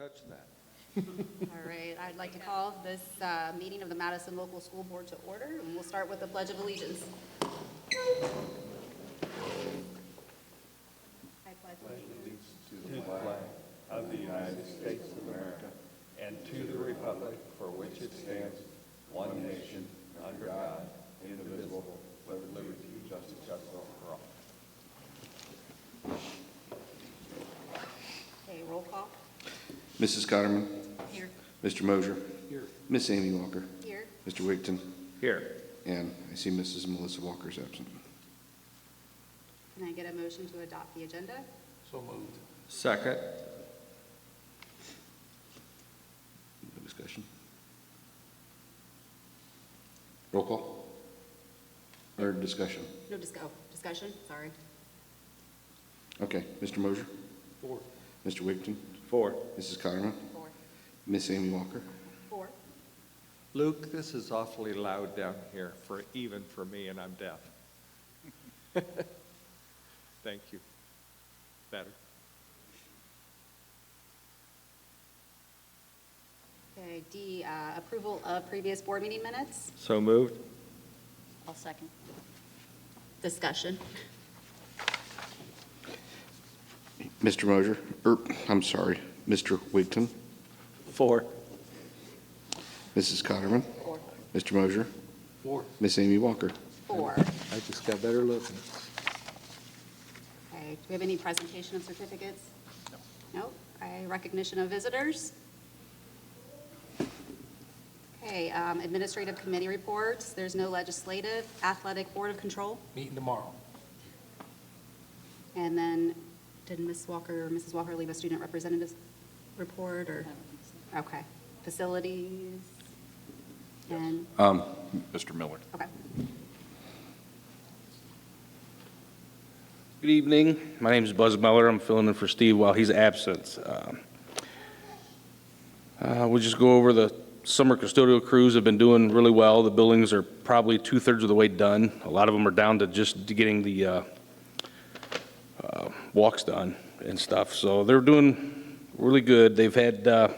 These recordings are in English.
touch that. All right, I'd like to call this meeting of the Madison Local School Board to order, and we'll start with the Pledge of Allegiance. I pledge allegiance To the flag of the United States of America and to the republic for which it stands, one nation, under God, indivisible, with liberty and justice for all. Okay, roll call. Mrs. Cotterman. Here. Mr. Mosier. Here. Miss Amy Walker. Here. Mr. Wigton. Here. And I see Mrs. Melissa Walker is absent. Can I get a motion to adopt the agenda? So moved. Second. No discussion. Roll call? Or discussion? No discussion, sorry. Okay. Mr. Mosier. 4. Mr. Wigton. 4. Mrs. Cotterman. 4. Miss Amy Walker. 4. Luke, this is awfully loud down here, even for me, and I'm deaf. Thank you. Better. Okay, D, approval of previous board meeting minutes. So moved. I'll second. Discussion. Mr. Mosier. I'm sorry. Mr. Wigton. 4. Mrs. Cotterman. 4. Mr. Mosier. 4. Miss Amy Walker. 4. I just got better looking. Okay, do we have any presentation of certificates? No. Okay, recognition of visitors? Okay, administrative committee reports. There's no legislative. Athletic Board of Control. Meeting tomorrow. And then, did Ms. Walker or Mrs. Walker leave a student representative report, or? Okay. Facilities? And, Mr. Miller. okay. Good evening. My name is Buzz Meller. I'm filling in for Steve while he's absent. We'll just go over the summer custodial crews have been doing really well. The buildings are probably 2/3 of the way done. A lot of them are down to just getting the walks done and stuff. So they're doing really good. They've had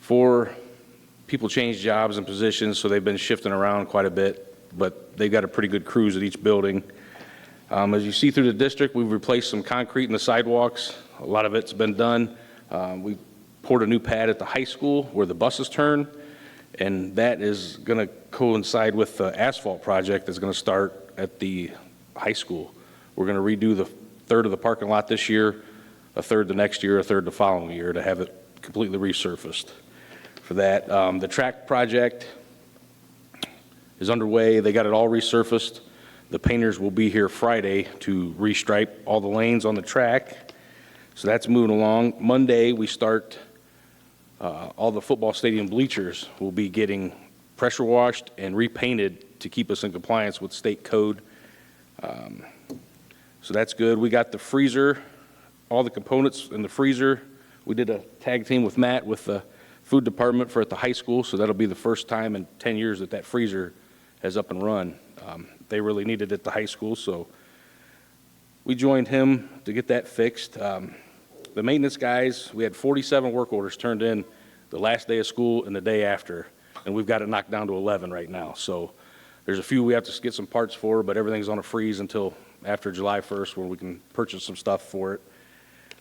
4 people change jobs and positions, so they've been shifting around quite a bit, but they've got a pretty good crews at each building. As you see through the district, we've replaced some concrete in the sidewalks. A lot of it's been done. We poured a new pad at the high school where the buses turn, and that is going to coincide with the asphalt project that's going to start at the high school. We're going to redo the 1/3 of the parking lot this year, a 1/3 the next year, a 1/3 the following year to have it completely resurfaced. For that, the track project is underway. They got it all resurfaced. The painters will be here Friday to restripe all the lanes on the track. So that's moving along. Monday, we start all the football stadium bleachers will be getting pressure washed and repainted to keep us in compliance with state code. So that's good. We got the freezer, all the components in the freezer. We did a tag team with Matt with the food department for at the high school, so that'll be the first time in 10 years that that freezer has up and run. They really needed it at the high school, so we joined him to get that fixed. The maintenance guys, we had 47 work orders turned in the last day of school and the day after, and we've got it knocked down to 11 right now. So there's a few we have to get some parts for, but everything's on a freeze until after July 1st when we can purchase some stuff for it.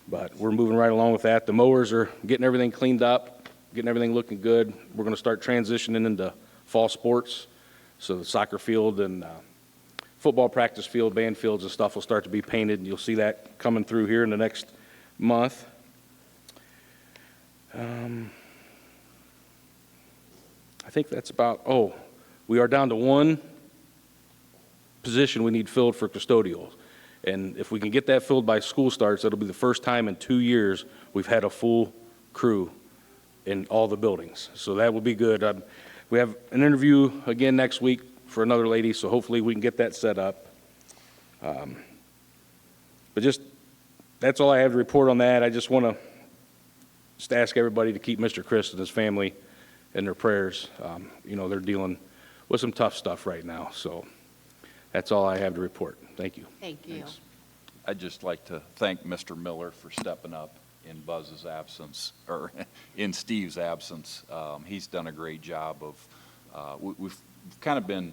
But we're moving right along with that. The mowers are getting everything cleaned up, getting everything looking good. We're going to start transitioning into fall sports. So the soccer field and football practice field, band fields and stuff will start to be painted, and you'll see that coming through here in the next month. I think that's about, we are down to 1 position we need filled for custodials. And if we can get that filled by school starts, it'll be the first time in 2 years we've had a full crew in all the buildings. So that will be good. We have an interview again next week for another lady, so hopefully we can get that set up. But just, that's all I have to report on that. I just want to just ask everybody to keep Mr. Chris and his family in their prayers. They're dealing with some tough stuff right now, so that's all I have to report. Thank you. Thank you. I'd just like to thank Mr. Miller for stepping up in Buzz's absence, or in Steve's absence. He's done a great job of, we've kind of been,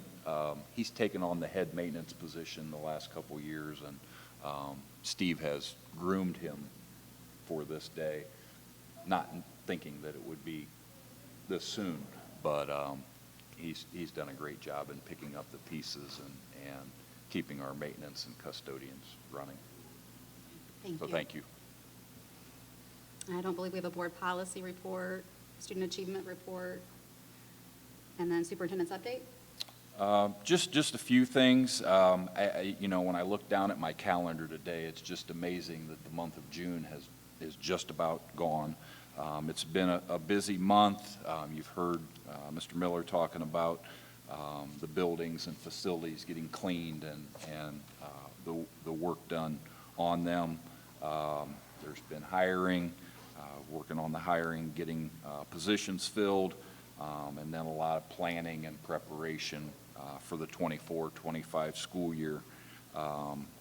he's taken on the head maintenance position the last couple years, and Steve has groomed him for this day, not thinking that it would be this soon, but he's done a great job in picking up the pieces and keeping our maintenance and custodians running. Thank So you. thank you. I don't believe we have a board policy report, student achievement report, and then superintendent's update. Just a few things. You know, when I look down at my calendar today, it's just amazing that the month of June is just about gone. It's been a busy month. You've heard Mr. Miller talking about the buildings and facilities getting cleaned and the work done on them. There's been hiring, working on the hiring, getting positions filled, and then a lot of planning and preparation for the 24-25 school year.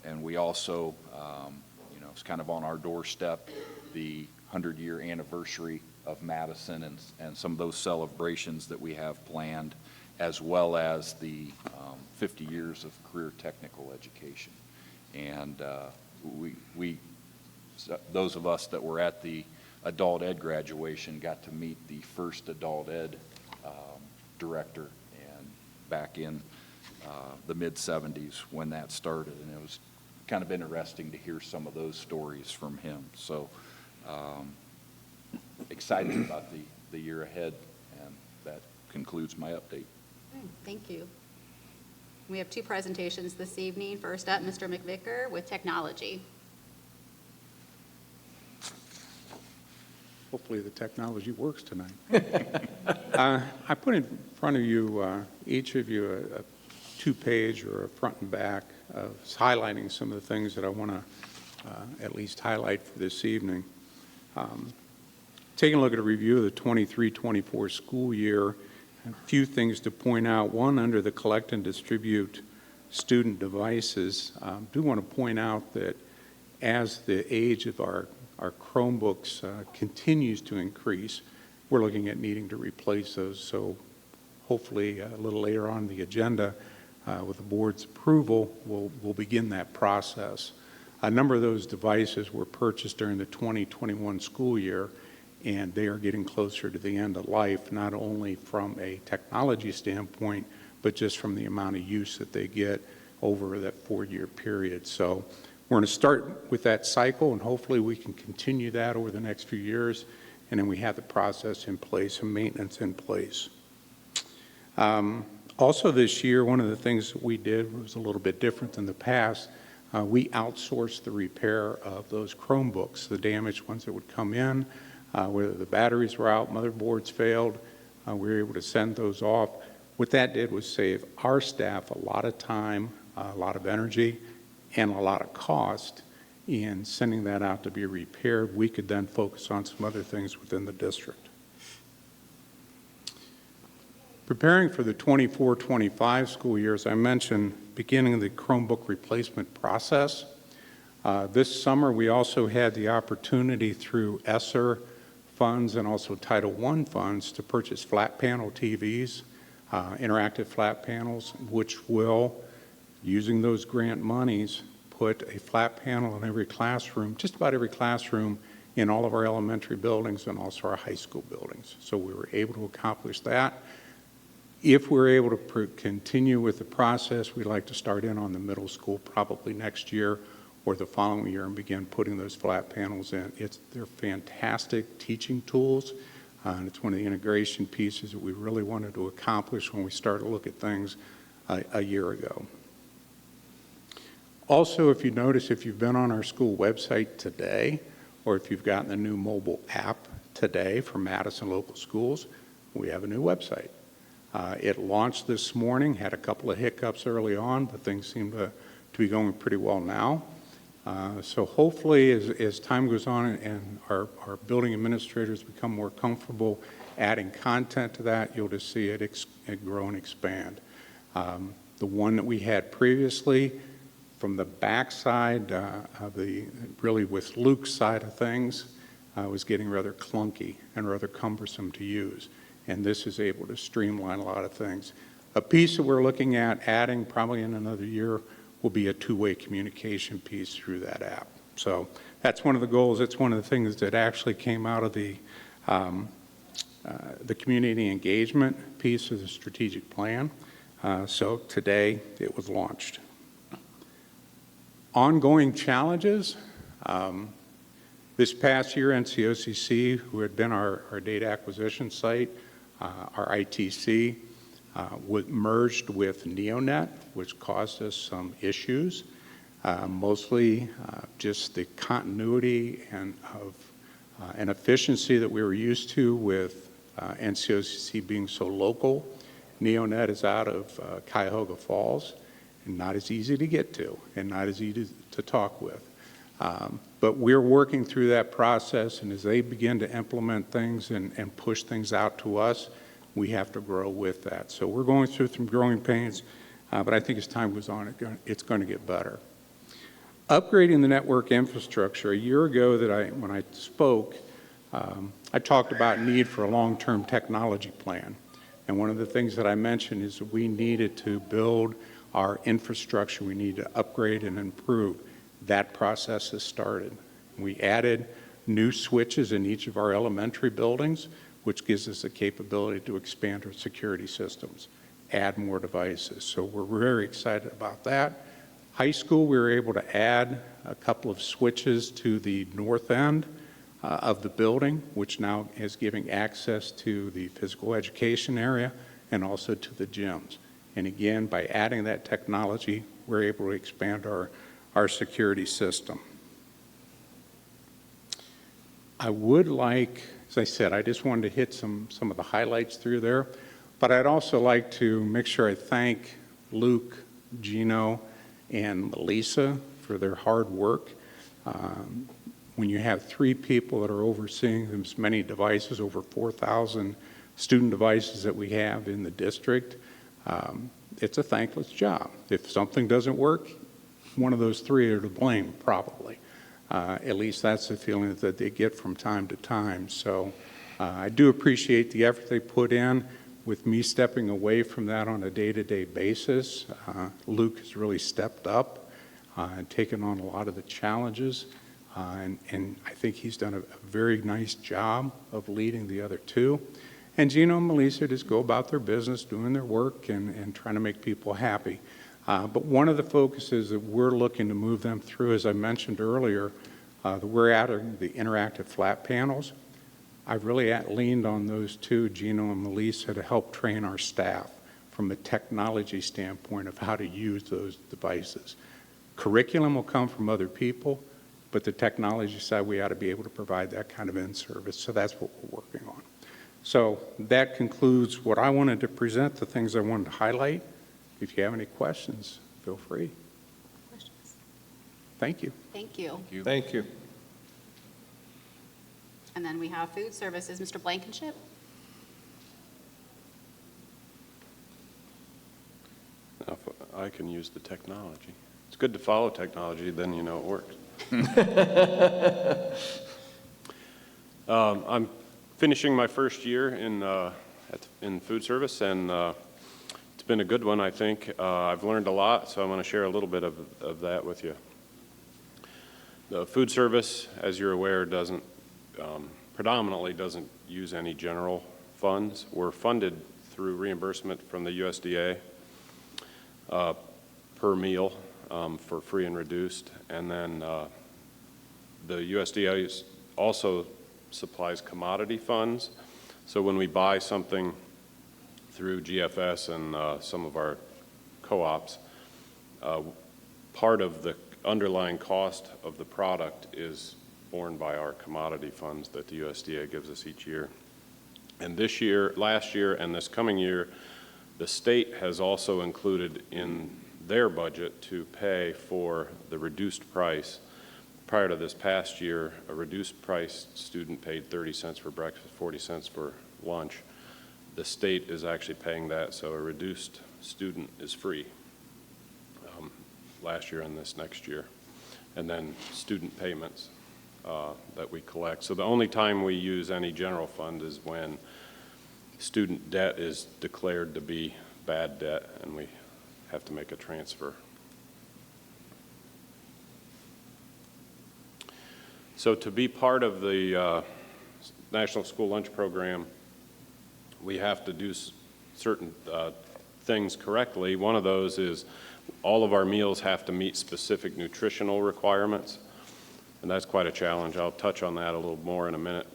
And we also, you know, it's kind of on our doorstep, the 100-year anniversary of Madison and some of those celebrations that we have planned, as well as the 50 years of career technical education. And those of us that were at the adult ed graduation got to meet the first adult ed director, and back in the mid-'70s when that started, and it was kind of interesting to hear some of those stories from him. So excited about the year ahead, and that concludes my update. Thank you. We have two presentations this evening. First up, Mr. McVicker with technology. Hopefully the technology works tonight. I put in front of you, each of you, a two-page or a front and back of highlighting some of the things that I want to at least highlight for this evening. Taking a look at a review of the 23-24 school year, a few things to point out. One, under the collect and distribute student devices, do want to point out that as the age of our Chromebooks continues to increase, we're looking at needing to replace those. So hopefully a little later on the agenda, with the board's approval, we'll begin that process. A number of those devices were purchased during the 2021 school year, and they are getting closer to the end of life, not only from a technology standpoint, but just from the amount of use that they get over that 4-year period. So we're going to start with that cycle, and hopefully we can continue that over the next few years, and then we have the process in place and maintenance in place. Also this year, one of the things that we did was a little bit different than the past. We outsourced the repair of those Chromebooks, the damaged ones that would come in, whether the batteries were out, motherboards failed, we were able to send those off. What that did was save our staff a lot of time, a lot of energy, and a lot of cost in sending that out to be repaired. We could then focus on some other things within the district. Preparing for the 24-25 school year, as I mentioned, beginning the Chromebook replacement process. This summer, we also had the opportunity through ESSER funds and also Title I funds to purchase flat panel TVs, interactive flat panels, which will, using those grant monies, put a flat panel in every classroom, just about every classroom in all of our elementary buildings and also our high school buildings. So we were able to accomplish that. If we're able to continue with the process, we'd like to start in on the middle school probably next year or the following year and begin putting those flat panels in. They're fantastic teaching tools, and it's one of the integration pieces that we really wanted to accomplish when we started to look at things a year ago. Also, if you notice, if you've been on our school website today, or if you've gotten the new mobile app today from Madison Local Schools, we have a new website. It launched this morning, had a couple of hiccups early on, but things seem to be going pretty well now. So hopefully, as time goes on and our building administrators become more comfortable adding content to that, you'll just see it grow and expand. The one that we had previously, from the backside of really with Luke's side of things, was getting rather clunky and rather cumbersome to use. And this is able to streamline a lot of things. A piece that we're looking at adding probably in another year will be a two-way communication piece through that app. So that's one of the goals. It's one of the things that actually came out of the community engagement piece of the strategic plan. So today it was launched. Ongoing challenges. This past year, NCOCC, who had been our data acquisition site, our ITC, merged with NeoNet, which caused us some issues, mostly just the continuity and efficiency that we were used to with NCOCC being so local. NeoNet is out of Cuyahoga Falls and not as easy to get to and not as easy to talk with. But we're working through that process, and as they begin to implement things and push things out to us, we have to grow with that. So we're going through some growing pains, but I think as time goes on, it's going to get better. Upgrading the network infrastructure. A year ago when I spoke, I talked about need for a long-term technology plan. And one of the things that I mentioned is that we needed to build our infrastructure. We need to upgrade and improve. That process has started. We added new switches in each of our elementary buildings, which gives us the capability to expand our security systems, add more devices. So we're very excited about that. High school, we were able to add a couple of switches to the north end of the building, which now is giving access to the physical education area and also to the gyms. And again, by adding that technology, we're able to expand our security system. I would like, as I said, I just wanted to hit some of the highlights through there, but I'd also like to make sure I thank Luke, Gino, and Melissa for their hard work. When you have 3 people that are overseeing as many devices, over 4,000 student devices that we have in the district, it's a thankless job. If something doesn't work, one of those 3 are to blame, probably. At least that's the feeling that they get from time to time. So I do appreciate the effort they put in. With me stepping away from that on a day-to-day basis, Luke has really stepped up and taken on a lot of the challenges. And I think he's done a very nice job of leading the other 2. And Gino and Melissa just go about their business, doing their work and trying to make people happy. But one of the focuses that we're looking to move them through, as I mentioned earlier, that we're adding the interactive flat panels. I've really leaned on those 2, Gino and Melissa, to help train our staff from a technology standpoint of how to use those devices. Curriculum will come from other people, but the technology side, we ought to be able to provide that kind of in-service. So that's what we're working on. So that concludes what I wanted to present, the things I wanted to highlight. If you have any questions, feel free. Questions? Thank you. Thank you. Thank you. And then we have food services, Mr. Blankenship. If I can use the technology. It's good to follow technology, then you know it works. I'm finishing my first year in food service, and it's been a good one, I think. I've learned a lot, so I'm going to share a little bit of that with you. The food service, as you're aware, predominantly doesn't use any general funds. We're funded through reimbursement from the USDA per meal for free and reduced. And then the USDA also supplies commodity funds. So when we buy something through GFS and some of our co-ops, part of the underlying cost of the product is borne by our commodity funds that the USDA gives us each year. And this year, last year, and this coming year, the state has also included in their budget to pay for the reduced price. Prior to this past year, a reduced price student paid 30 cents for breakfast, 40 cents for lunch. The state is actually paying that, so a reduced student is free last year and this next year. And then student payments that we collect. So the only time we use any general fund is when student debt is declared to be bad debt and we have to make a transfer. So to be part of the National School Lunch Program, we have to do certain things correctly. One of those is all of our meals have to meet specific nutritional requirements, and that's quite a challenge. I'll touch on that a little more in a minute.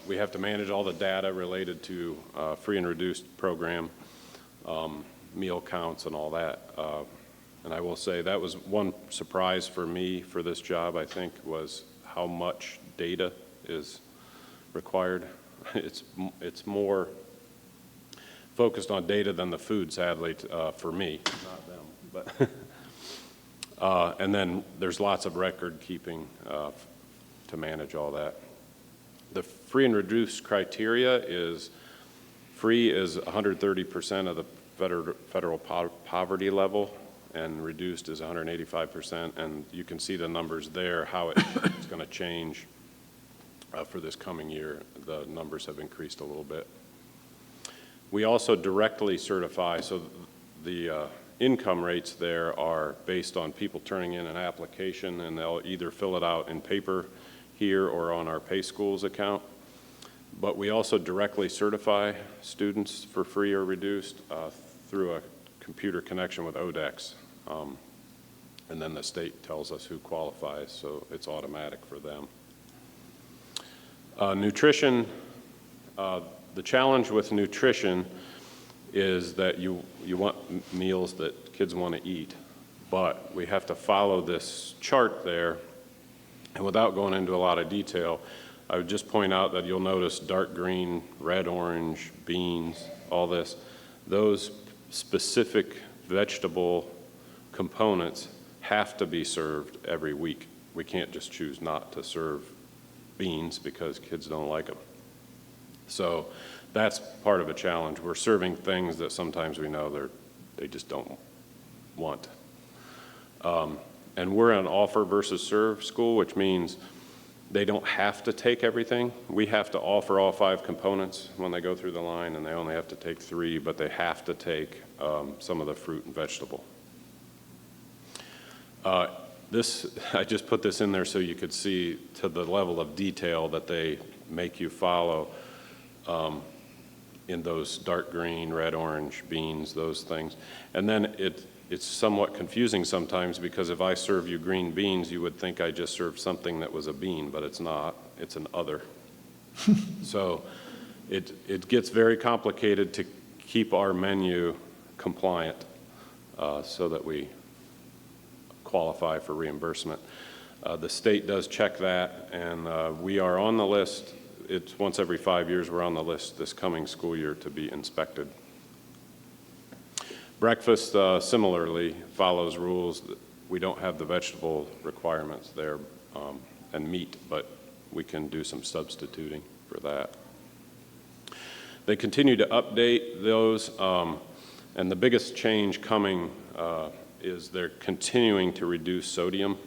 We have to manage all the data related to free and reduced program, meal counts and all that. And I will say that was one surprise for me for this job, I think, was how much data is required. It's more focused on data than the food, sadly, for me, not them. But and then there's lots of record keeping to manage all that. The free and reduced criteria is free is 130% of the federal poverty level, and reduced is 185%, and you can see the numbers there, how it's going to change for this coming year. The numbers have increased a little bit. We also directly certify, so the income rates there are based on people turning in an application, and they'll either fill it out in paper here or on our Pay Schools account. But we also directly certify students for free or reduced through a computer connection with ODEX. And then the state tells us who qualifies, so it's automatic for them. Nutrition, the challenge with nutrition is that you want meals that kids want to eat, but we have to follow this chart there. And without going into a lot of detail, I would just point out that you'll notice dark green, red, orange, beans, all this. Those specific vegetable components have to be served every week. We can't just choose not to serve beans because kids don't like them. So that's part of a challenge. We're serving things that sometimes we know they just don't want. And we're an offer versus serve school, which means they don't have to take everything. We have to offer all 5 components when they go through the line, and they only have to take 3, but they have to take some of the fruit and vegetable. I just put this in there so you could see to the level of detail that they make you follow in those dark green, red, orange, beans, those things. And then it's somewhat confusing sometimes, because if I serve you green beans, you would think I just served something that was a bean, but it's not. It's an other. So it gets very complicated to keep our menu compliant so that we qualify for reimbursement. The state does check that, and we are on the list. It's once every 5 years we're on the list this coming school year to be inspected. Breakfast similarly follows rules. We don't have the vegetable requirements there and meat, but we can do some substituting for that. They continue to update those, and the biggest change coming is they're continuing to reduce sodium.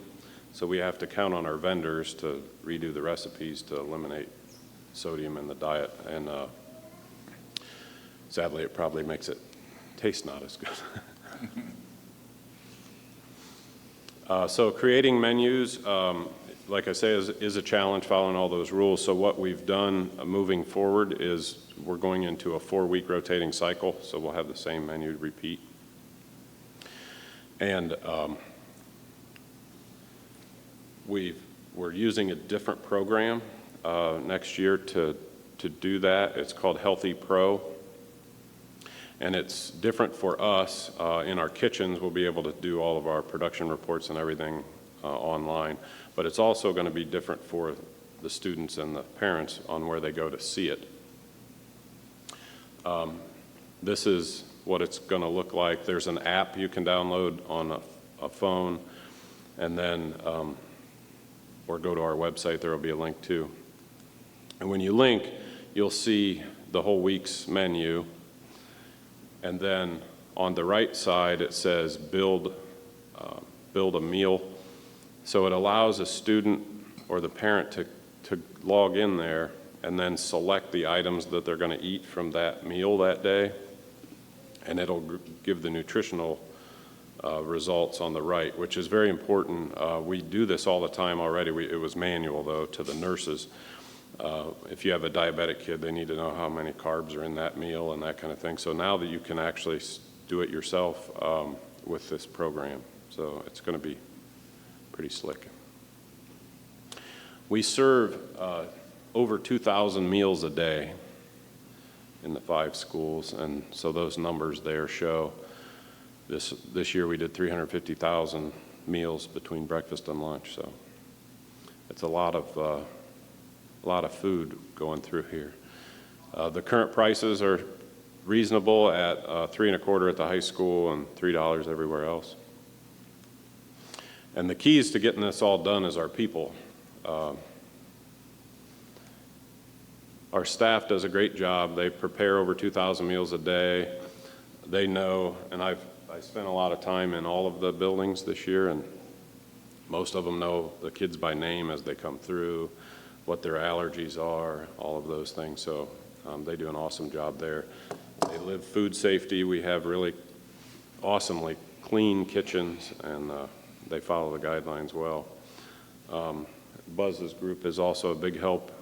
So we have to count on our vendors to redo the recipes to eliminate sodium in the diet, and sadly it probably makes it taste not as good. So creating menus, like I say, is a challenge following all those rules. So what we've done moving forward is we're going into a 4-week rotating cycle, so we'll have the same menu repeat. And we're using a different program next year to do that. It's called Healthy Pro. And it's different for us. In our kitchens, we'll be able to do all of our production reports and everything online. But it's also going to be different for the students and the parents on where they go to see it. This is what it's going to look like. There's an app you can download on a phone, and then, or go to our website, there will be a link too. And when you link, you'll see the whole week's menu. And then on the right side, it says build a meal. So it allows a student or the parent to log in there and then select the items that they're going to eat from that meal that day, and it'll give the nutritional results on the right, which is very important. We do this all the time already. It was manual, though, to the nurses. If you have a diabetic kid, they need to know how many carbs are in that meal and that kind of thing. So now that you can actually do it yourself with this program, so it's going to be pretty slick. We serve over 2,000 meals a day in the 5 schools, and so those numbers there show this year we did 350,000 meals between breakfast and lunch. So it's a lot of food going through here. The current prices are reasonable at $3.25 at the high school and $3 everywhere else. And the keys to getting this all done is our people. Our staff does a great job. They prepare over 2,000 meals a day. They know, and I spent a lot of time in all of the buildings this year, and most of them know the kids by name as they come through, what their allergies are, all of those things. So they do an awesome job there. They live food safety. We have really awesomely clean kitchens, and they follow the guidelines well. Buzz's group is also a big help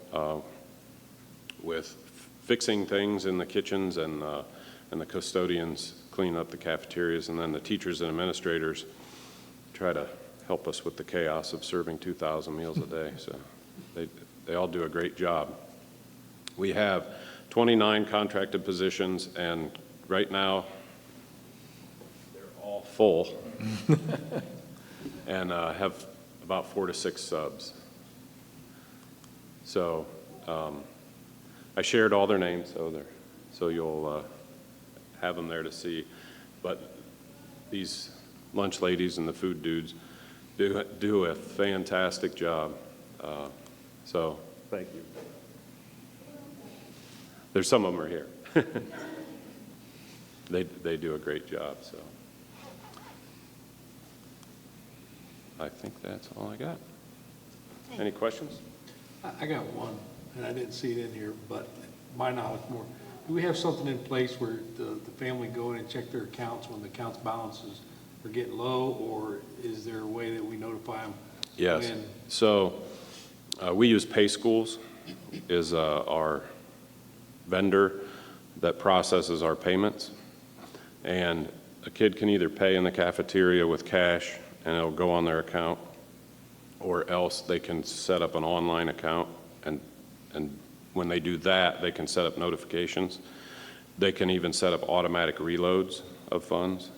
with fixing things in the kitchens, and the custodians clean up the cafeterias, and then the teachers and administrators try to help us with the chaos of serving 2,000 meals a day. So they all do a great job. We have 29 contracted positions, and right now they're all full and have about 4 to 6 subs. So I shared all their names, so you'll have them there to see. But these lunch ladies and the food dudes do a fantastic job. So thank you. There's some of them are here. They do a great job. So I think that's all I got. Any questions? I got one, and I didn't see it in here, but my knowledge more. Do we have something in place where the family go in and check their accounts when the accounts balances are getting low, or is there a way that we notify them? Yes. when- So we use Pay Schools is our vendor that processes our payments. And a kid can either pay in the cafeteria with cash and it'll go on their account, or else they can set up an online account, and when they do that, they can set up notifications. They can even set up automatic reloads of funds.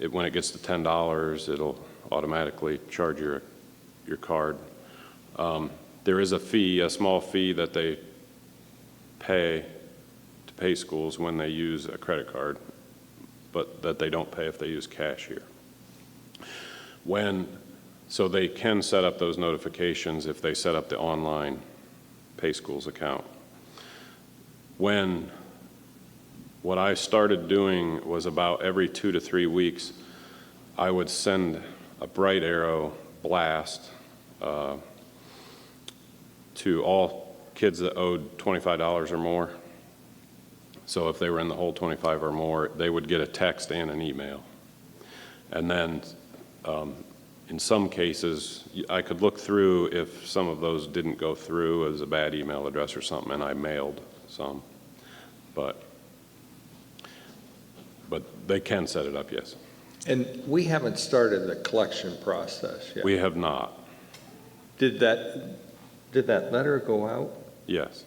When it gets to $10, it'll automatically charge your card. There is a fee, a small fee that they pay to Pay Schools when they use a credit card, but that they don't pay if they use cash here. So they can set up those notifications if they set up the online Pay Schools account. What I started doing was about every 2 to 3 weeks, I would send a bright arrow blast to all kids that owed $25 or more. So if they were in the hole 25 or more, they would get a text and an email. And then in some cases, I could look through if some of those didn't go through as a bad email address or something, and I mailed some. But they can set it up, yes. And we haven't started the collection process yet. We have not, Did that letter go out? yes.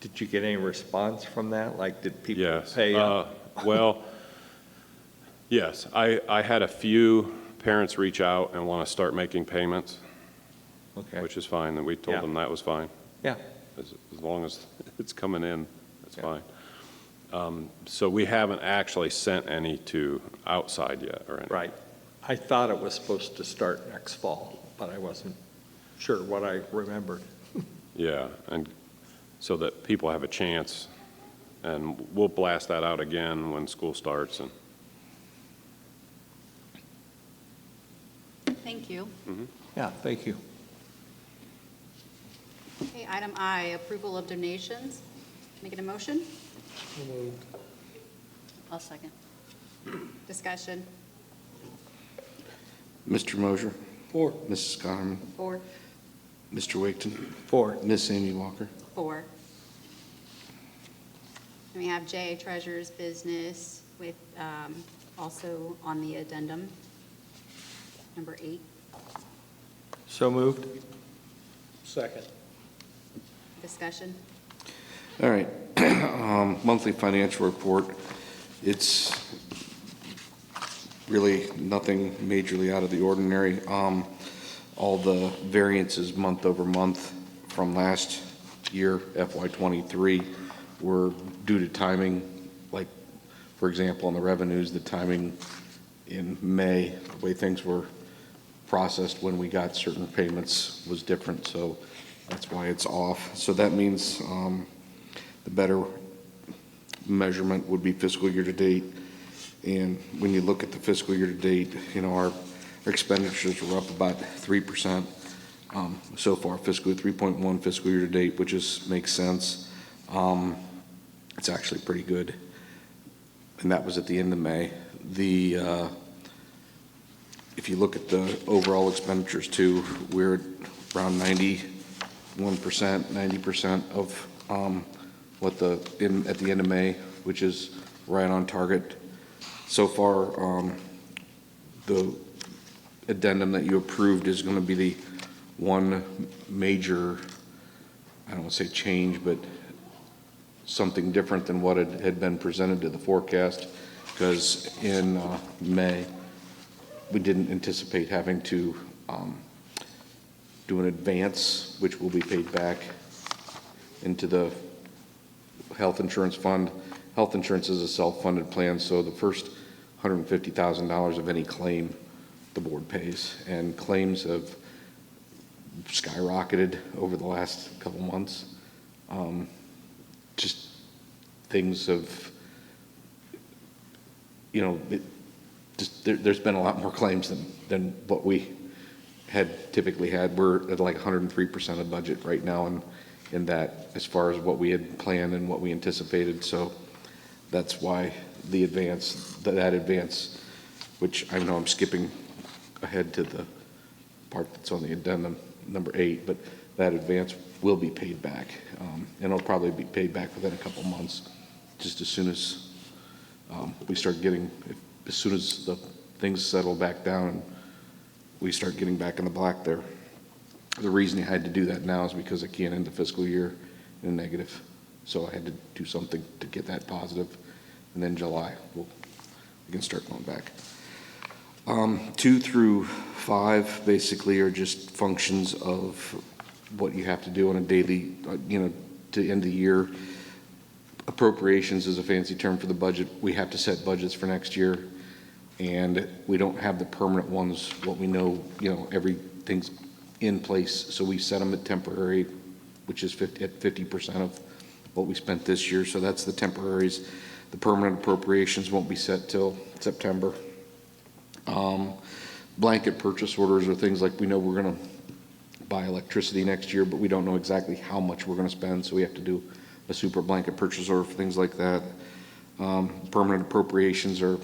Did you get any response from that? Like, did people Yes. pay up? Well, yes. I had a few parents reach out and want to start making payments, Okay, which is fine, and we told Yeah. them that was fine. yeah, As long as it's coming in, that's Yeah. fine. So we haven't actually sent any to outside yet or anything. right. I thought it was supposed to start next fall, but I wasn't sure what I remembered. Yeah, and so that people have a chance, and we'll blast that out again when school starts. And Thank you. Yeah, thank you. Okay, item I, approval of donations. Making a motion? I'll second. Discussion. Mr. Mosher, Four. Mrs. Cotterman, 4. Mr. Wickton, 4. Miss Amy Walker. 4. And we have J, treasurer's business, with also on the addendum, number 8. So moved. Second. Discussion. All right, monthly financial report. It's really nothing majorly out of the ordinary. All the variances month over month from last year, FY '23, were due to timing. Like, for example, on the revenues, the timing in May, the way things were processed when we got certain payments was different, so that's why it's off. So that means the better measurement would be fiscal year to date. And when you look at the fiscal year to date, you know, our expenditures were up about 3% so far, fiscal 3.1 fiscal year to date, which makes sense. It's actually pretty good. And that was at the end of May. If you look at the overall expenditures too, we're around 91%, 90% of at the end of May, which is right on target. So far, the addendum that you approved is going to be the one major, I don't want to say change, but something different than what had been presented to the forecast, because in May, we didn't anticipate having to do an advance, which will be paid back into the health insurance fund. Health insurance is a self-funded plan, so the first $150,000 of any claim the board pays, and claims have skyrocketed over the last couple months. Just things of, you know, there's been a lot more claims than what we had typically had. We're at like 103% of budget right now in that, as far as what we had planned and what we anticipated. So that's why the advance, that advance, which I know I'm skipping ahead to the part that's on the addendum, number 8, but that advance will be paid back. And it'll probably be paid back within a couple months, just as soon as we start getting, as soon as the things settle back down and we start getting back in the black there. The reason I had to do that now is because I can't end the fiscal year in a negative. So I had to do something to get that positive. And then July, we can start going back. 2 through 5 basically are just functions of what you have to do on a daily, to end the year. Appropriations is a fancy term for the budget. We have to set budgets for next year, and we don't have the permanent ones. What we know, everything's in place, so we set them at temporary, which is at 50% of what we spent this year. So that's the temporaries. The permanent appropriations won't be set till September. Blanket purchase orders are things like, we know we're going to buy electricity next year, but we don't know exactly how much we're going to spend, so we have to do a super blanket purchase order for things like that. Permanent appropriations are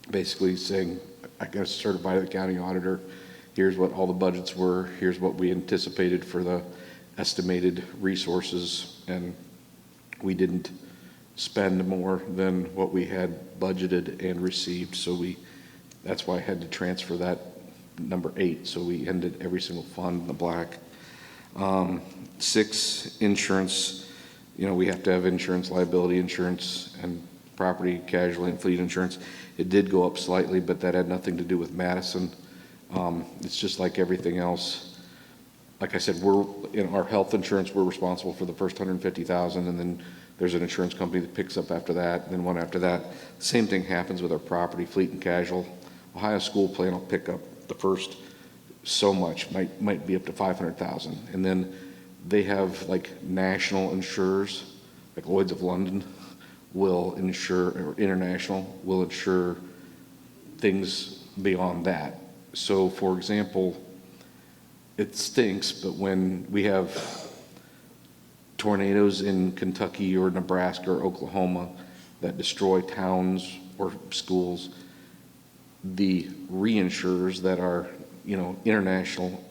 basically saying, I got to certify to the county auditor, here's what all the budgets were, here's what we anticipated for the estimated resources, and we didn't spend more than what we had budgeted and received, so that's why I had to transfer that number 8, so we ended every single fund in the black. 6, insurance. We have to have insurance, liability insurance, and property, casualty, and fleet insurance. It did go up slightly, but that had nothing to do with Madison. It's just like everything else. Like I said, in our health insurance, we're responsible for the first $150,000, and then there's an insurance company that picks up after that, and then one after that. The same thing happens with our property, fleet, and casual. Ohio School Plan will pick up the first so much, might be up to $500,000, and then they have like national insurers, like Lloyd's of London will insure, or international will insure things beyond that. So, for example, it stinks, but when we have tornadoes in Kentucky or Nebraska or Oklahoma that destroy towns or schools, the reinsurers that are, international,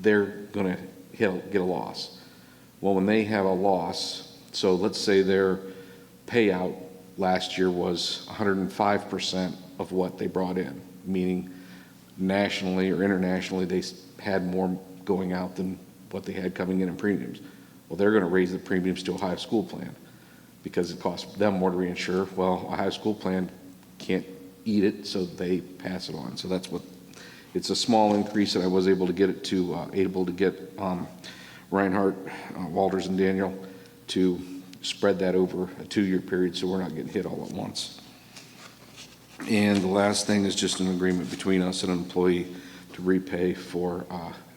they're going to get a loss. Well, when they have a loss, so let's say their payout last year was 105% of what they brought in, meaning nationally or internationally, they had more going out than what they had coming in premiums. Well, they're going to raise the premiums to Ohio School Plan because it costs them more to reinsure. Well, Ohio School Plan can't eat it, so they pass it on. So that's what, it's a small increase, and I was able to get it to, Reinhardt, Walters, and Daniel to spread that over a 2-year period so we're not getting hit all at once. And the last thing is just an agreement between us and an employee to repay for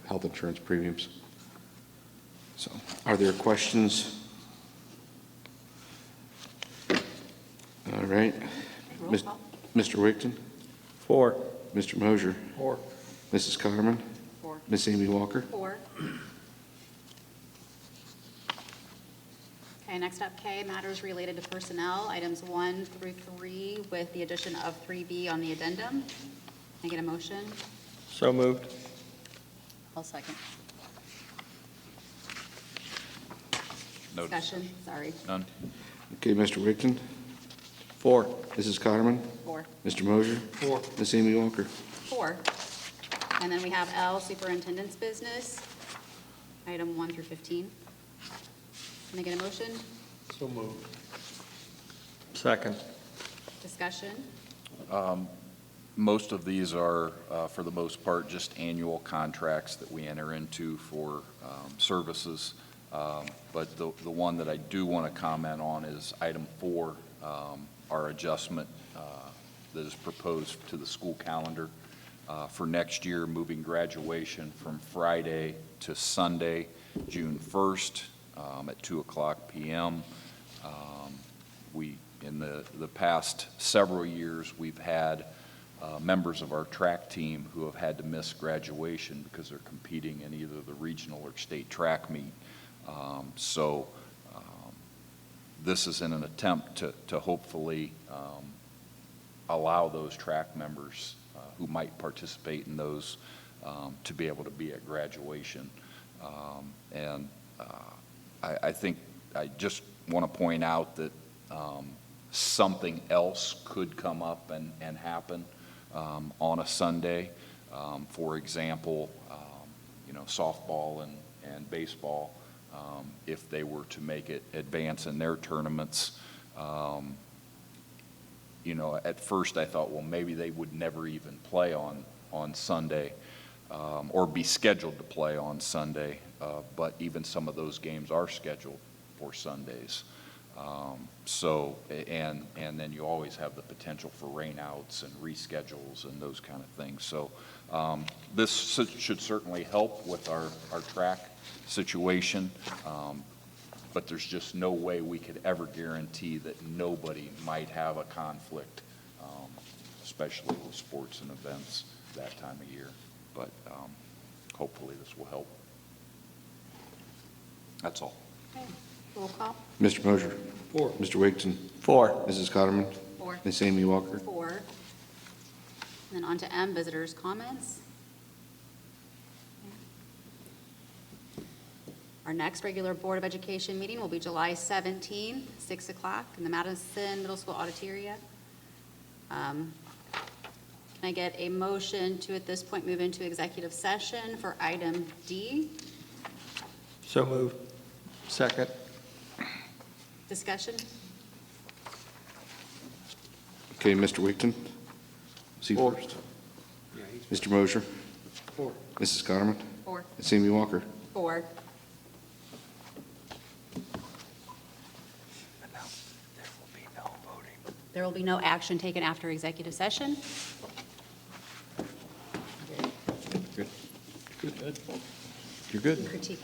health insurance premiums. So, are there questions? All right. Roll call. Mr. Wigton? 4. Mr. Mosier? 4. Mrs. Cotterman? 4. Miss Amy Walker? 4. Okay, next up, K, matters related to personnel, items 1 through 3, with the addition of 3B on the addendum. Can I get a motion? So moved. I'll second. No. Discussion, sorry. None? Okay, Mr. Wigton? 4. Mrs. Cotterman? 4. Mr. Mosier? 4. Miss Amy Walker? 4. And then we have L, superintendent's business, item 1 through 15. Can I get a motion? So moved. Second. Discussion? Most of these are, for the most part, just annual contracts that we enter into for services. But the one that I do want to comment on is item 4, our adjustment that is proposed to the school calendar for next year, moving graduation from Friday to Sunday, June 1st at 2:00 p.m. In the past several years, we've had members of our track team who have had to miss graduation because they're competing in either the regional or state track meet. This is in an attempt to hopefully allow those track members who might participate in those to be able to be at graduation. I think I just want to point out that something else could come up and happen on a Sunday. For example, softball and baseball, if they were to make it advance in their tournaments. At first I thought, well, maybe they would never even play on Sunday or be scheduled to play on Sunday, but even some of those games are scheduled for Sundays. And then you always have the potential for rainouts and reschedules and those kind of things. So this should certainly help with our track situation, but there's just no way we could ever guarantee that nobody might have a conflict, especially with sports and events that time of year. But hopefully this will help. That's all. Okay, roll call. Mr. Mosier? 4. Mr. Wigton? 4. Mrs. Cotterman? 4. Miss Amy Walker? 4. And then on to M, visitors' comments. Our next regular Board of Education meeting will be July 17, 6 o'clock in the Madison Middle School Auditoria. Can I get a motion to, at this point, move into executive session for item D? So moved. Second. Discussion? Okay, Mr. Wigton? See 4. first. Yeah, he's Mr. Mosier? 4. Mrs. Cotterman? 4. Miss Amy Walker? 4. There will be no action taken after executive session. Good. Good. You're good. Critique.